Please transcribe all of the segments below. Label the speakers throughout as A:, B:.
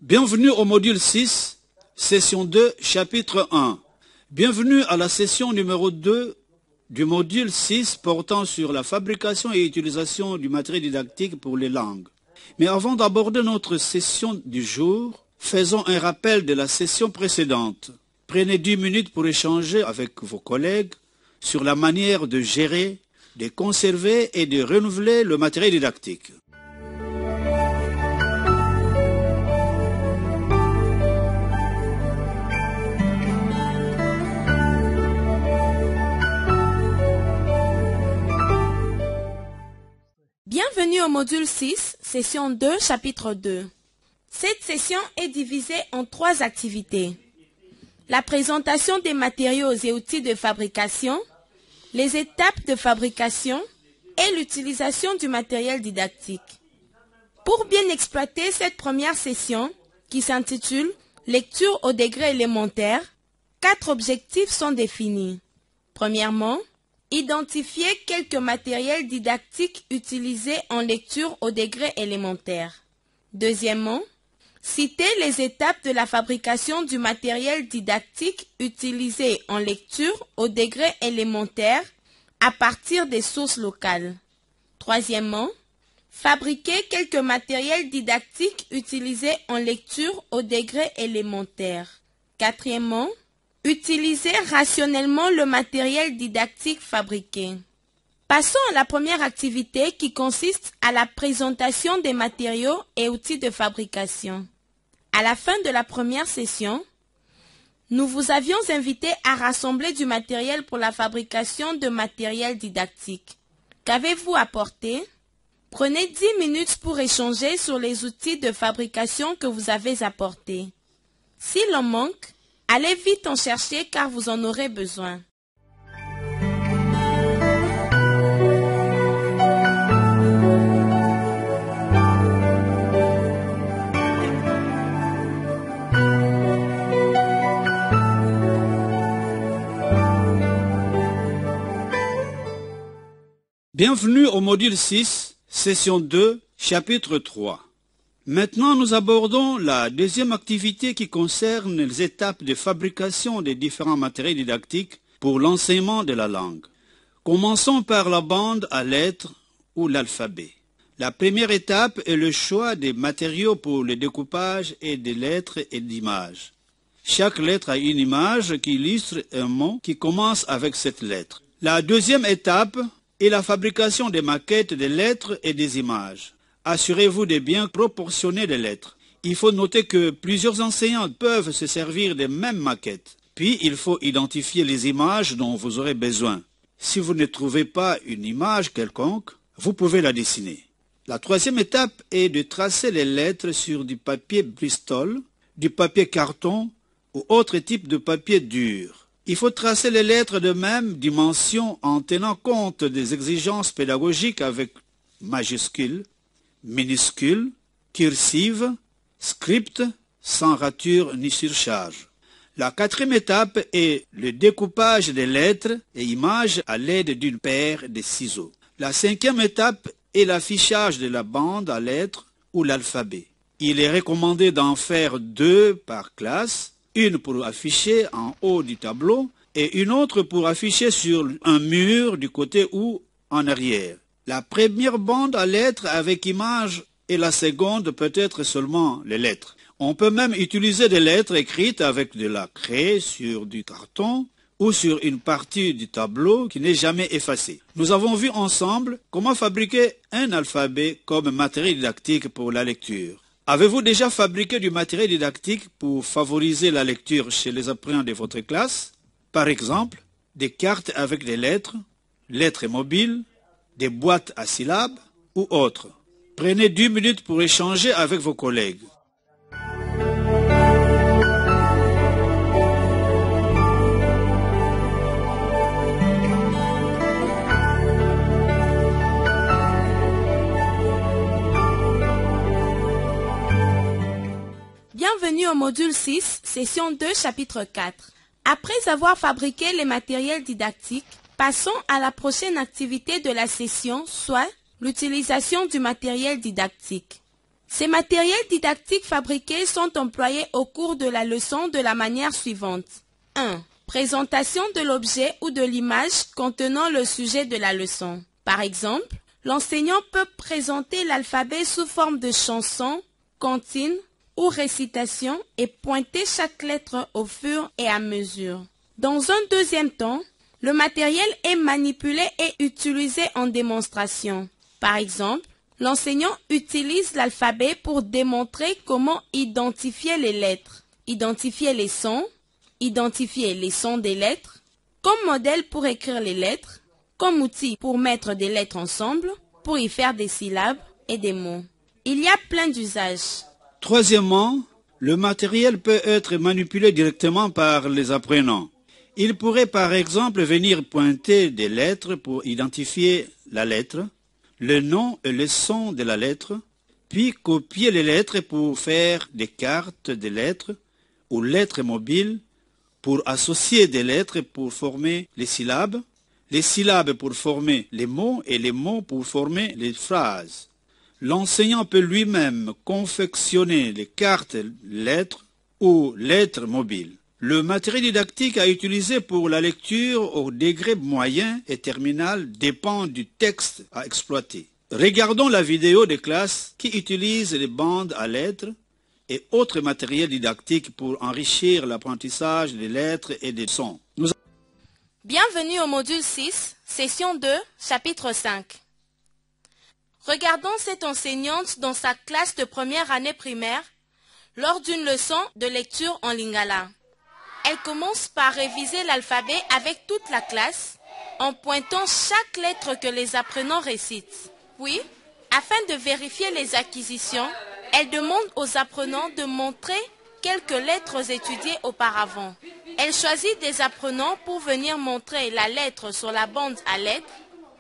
A: Bienvenue au module 6, session 2, chapitre 1. Bienvenue à la session numéro 2 du module 6 portant sur la fabrication et utilisation du matériel didactique pour les langues. Mais avant d'aborder notre session du jour, faisons un rappel de la session précédente. Prenez 10 minutes pour échanger avec vos collègues sur la manière de gérer, de conserver et de renouveler le matériel didactique.
B: Bienvenue au module 6, session 2, chapitre 2. Cette session est divisée en 3 activités. La présentation des matériaux et outils de fabrication, les étapes de fabrication et l'utilisation du matériel didactique. Pour bien exploiter cette première session, qui s'intitule « Lecture au degré élémentaire », 4 objectifs sont définis. Premièrement, identifier quelques matériels didactiques utilisés en lecture au degré élémentaire. Deuxièmement, citer les étapes de la fabrication du matériel didactique utilisé en lecture au degré élémentaire à partir des sources locales. Troisièmement, fabriquer quelques matériels didactiques utilisés en lecture au degré élémentaire. Quatrièmement, utiliser rationnellement le matériel didactique fabriqué. Passons à la première activité qui consiste à la présentation des matériaux et outils de fabrication. À la fin de la première session, nous vous avions invité à rassembler du matériel pour la fabrication de matériel didactique. Qu'avez-vous apporté? Prenez 10 minutes pour échanger sur les outils de fabrication que vous avez apportés. S'il en manque, allez vite en chercher car vous en aurez besoin.
A: Bienvenue au module 6, session 2, chapitre 3. Maintenant, nous abordons la deuxième activité qui concerne les étapes de fabrication des différents matériels didactiques pour l'enseignement de la langue. Commençons par la bande à lettres ou l'alphabet. La première étape est le choix des matériaux pour le découpage et des lettres et d'images. Chaque lettre a une image qui illustre un mot qui commence avec cette lettre. La deuxième étape est la fabrication des maquettes des lettres et des images. Assurez-vous de bien proportionner les lettres. Il faut noter que plusieurs enseignants peuvent se servir des mêmes maquettes. Puis, il faut identifier les images dont vous aurez besoin. Si vous ne trouvez pas une image quelconque, vous pouvez la dessiner. La troisième étape est de tracer les lettres sur du papier Bristol, du papier carton ou autre type de papier dur. Il faut tracer les lettres de même dimension en tenant compte des exigences pédagogiques avec majuscules, minuscules, cursive, script, sans rature ni surcharge. La quatrième étape est le découpage des lettres et images à l'aide d'une paire de ciseaux. La cinquième étape est l'affichage de la bande à lettres ou l'alphabet. Il est recommandé d'en faire 2 par classe, une pour afficher en haut du tableau et une autre pour afficher sur un mur du côté ou en arrière. La première bande à lettres avec image et la seconde peut-être seulement les lettres. On peut même utiliser des lettres écrites avec de la craie sur du carton ou sur une partie du tableau qui n'est jamais effacée. Nous avons vu ensemble comment fabriquer un alphabet comme matériel didactique pour la lecture. Avez-vous déjà fabriqué du matériel didactique pour favoriser la lecture chez les apprenants de votre classe? Par exemple, des cartes avec des lettres mobiles, des boîtes à syllabes ou autres. Prenez 10 minutes pour échanger avec vos collègues.
B: Bienvenue au module 6, session 2, chapitre 4. Après avoir fabriqué les matériels didactiques, passons à la prochaine activité de la session, soit l'utilisation du matériel didactique. Ces matériels didactiques fabriqués sont employés au cours de la leçon de la manière suivante. 1. Présentation de l'objet ou de l'image contenant le sujet de la leçon. Par exemple, l'enseignant peut présenter l'alphabet sous forme de chanson, comptine ou récitation et pointer chaque lettre au fur et à mesure. Dans un deuxième temps, le matériel est manipulé et utilisé en démonstration. Par exemple, l'enseignant utilise l'alphabet pour démontrer comment identifier les lettres, identifier les sons des lettres, comme modèle pour écrire les lettres, comme outil pour mettre des lettres ensemble, pour y faire des syllabes et des mots. Il y a plein d'usages.
A: Troisièmement, le matériel peut être manipulé directement par les apprenants. Il pourrait par exemple venir pointer des lettres pour identifier la lettre, le nom et le son de la lettre, puis copier les lettres pour faire des cartes de lettres ou lettres mobiles, pour associer des lettres pour former les syllabes pour former les mots et les mots pour former les phrases. L'enseignant peut lui-même confectionner les cartes lettres ou lettres mobiles. Le matériel didactique à utiliser pour la lecture au degré moyen et terminal dépend du texte à exploiter. Regardons la vidéo de classe qui utilise les bandes à lettres et autres matériels didactiques pour enrichir l'apprentissage des lettres et des sons.
B: Bienvenue au module 6, session 2, chapitre 5. Regardons cette enseignante dans sa classe de première année primaire lors d'une leçon de lecture en lingala. Elle commence par réviser l'alphabet avec toute la classe en pointant chaque lettre que les apprenants récitent. Puis, afin de vérifier les acquisitions, elle demande aux apprenants de montrer quelques lettres étudiées auparavant. Elle choisit des apprenants pour venir montrer la lettre sur la bande à lettres.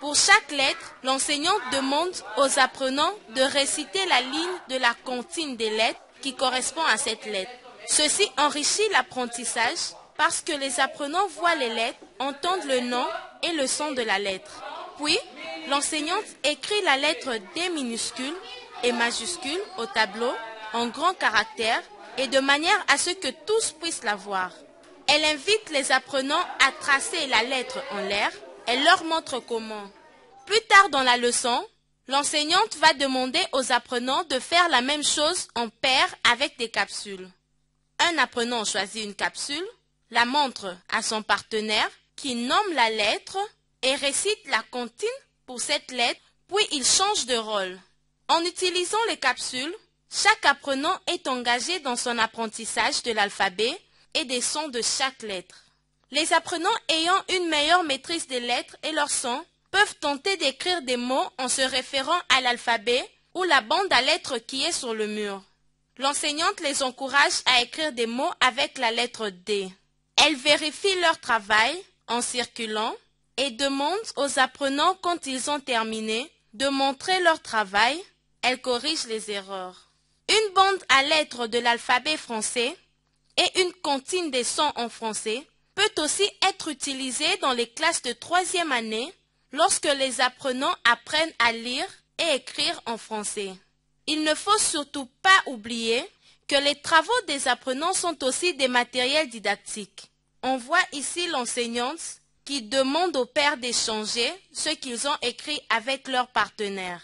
B: Pour chaque lettre, l'enseignante demande aux apprenants de réciter la ligne de la comptine des lettres qui correspond à cette lettre. Ceci enrichit l'apprentissage parce que les apprenants voient les lettres, entendent le nom et le son de la lettre. Puis, l'enseignante écrit la lettre D minuscule et majuscule au tableau en grands caractères et de manière à ce que tous puissent la voir. Elle invite les apprenants à tracer la lettre en l'air. Elle leur montre comment. Plus tard dans la leçon, l'enseignante va demander aux apprenants de faire la même chose en paire avec des capsules. Un apprenant choisit une capsule, la montre à son partenaire qui nomme la lettre et récite la comptine pour cette lettre, puis il change de rôle. En utilisant les capsules, chaque apprenant est engagé dans son apprentissage de l'alphabet et des sons de chaque lettre. Les apprenants ayant une meilleure maîtrise des lettres et leurs sons peuvent tenter d'écrire des mots en se référant à l'alphabet ou la bande à lettres qui est sur le mur. L'enseignante les encourage à écrire des mots avec la lettre D. Elle vérifie leur travail en circulant et demande aux apprenants quand ils ont terminé de montrer leur travail. Elle corrige les erreurs. Une bande à lettres de l'alphabet français et une comptine des sons en français peut aussi être utilisée dans les classes de 3e année lorsque les apprenants apprennent à lire et écrire en français. Il ne faut surtout pas oublier que les travaux des apprenants sont aussi des matériels didactiques. On voit ici l'enseignante qui demande aux pairs d'échanger ce qu'ils ont écrit avec leur partenaire.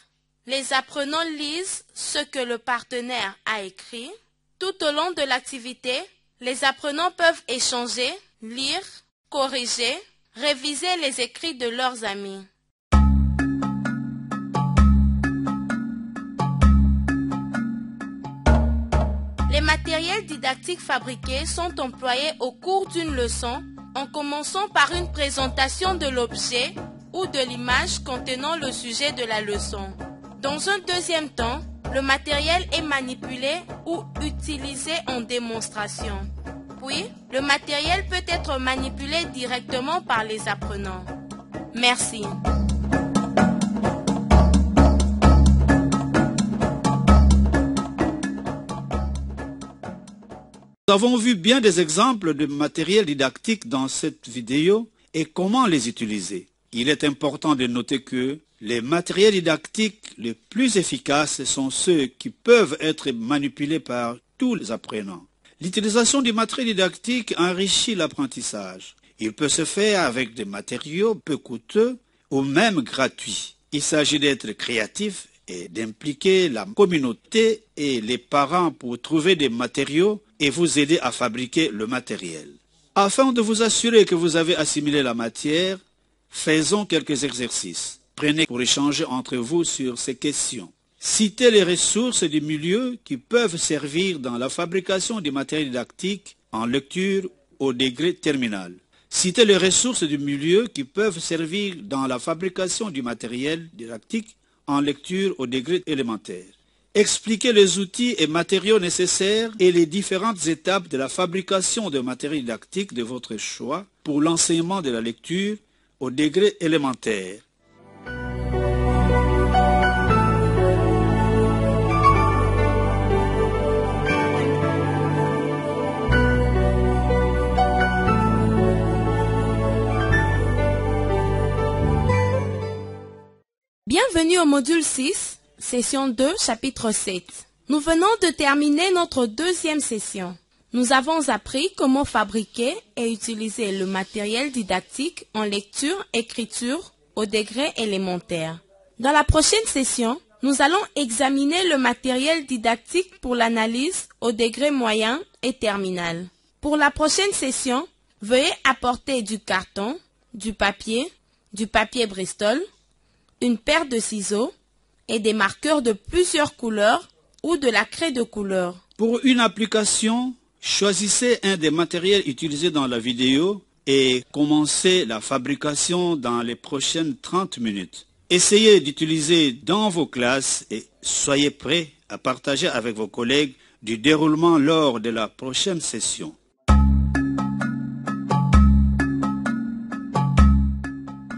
B: Les apprenants lisent ce que le partenaire a écrit. Tout au long de l'activité, les apprenants peuvent échanger, lire, corriger, réviser les écrits de leurs amis. Les matériels didactiques fabriqués sont employés au cours d'une leçon en commençant par une présentation de l'objet ou de l'image contenant le sujet de la leçon. Dans un deuxième temps, le matériel est manipulé ou utilisé en démonstration. Puis, le matériel peut être manipulé directement par les apprenants. Merci.
A: Nous avons vu bien des exemples de matériel didactique dans cette vidéo et comment les utiliser. Il est important de noter que Les matériels didactiques les plus efficaces sont ceux qui peuvent être manipulés par tous les apprenants. L'utilisation du matériel didactique enrichit l'apprentissage. Il peut se faire avec des matériaux peu coûteux ou même gratuits. Il s'agit d'être créatif et d'impliquer la communauté et les parents pour trouver des matériaux et vous aider à fabriquer le matériel. Afin de vous assurer que vous avez assimilé la matière, faisons quelques exercices. Prenez pour échanger entre vous sur ces questions. Citez les ressources du milieu qui peuvent servir dans la fabrication du matériel didactique en lecture au degré terminal. Citez les ressources du milieu qui peuvent servir dans la fabrication du matériel didactique en lecture au degré élémentaire. Expliquez les outils et matériaux nécessaires et les différentes étapes de la fabrication de matériel didactique de votre choix pour l'enseignement de la lecture au degré élémentaire.
B: Bienvenue au module 6, session 2, chapitre 7. Nous venons de terminer notre deuxième session. Nous avons appris comment fabriquer et utiliser le matériel didactique en lecture, écriture au degré élémentaire. Dans la prochaine session, nous allons examiner le matériel didactique pour l'analyse au degré moyen et terminal. Pour la prochaine session, veuillez apporter du carton, du papier Bristol, une paire de ciseaux et des marqueurs de plusieurs couleurs ou de la craie de couleur.
A: Pour une application, choisissez un des matériels utilisés dans la vidéo et commencez la fabrication dans les prochaines 30 minutes. Essayez d'utiliser dans vos classes et soyez prêts à partager avec vos collègues du déroulement lors de la prochaine session.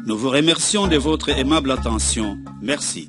A: Nous vous remercions de votre aimable attention. Merci.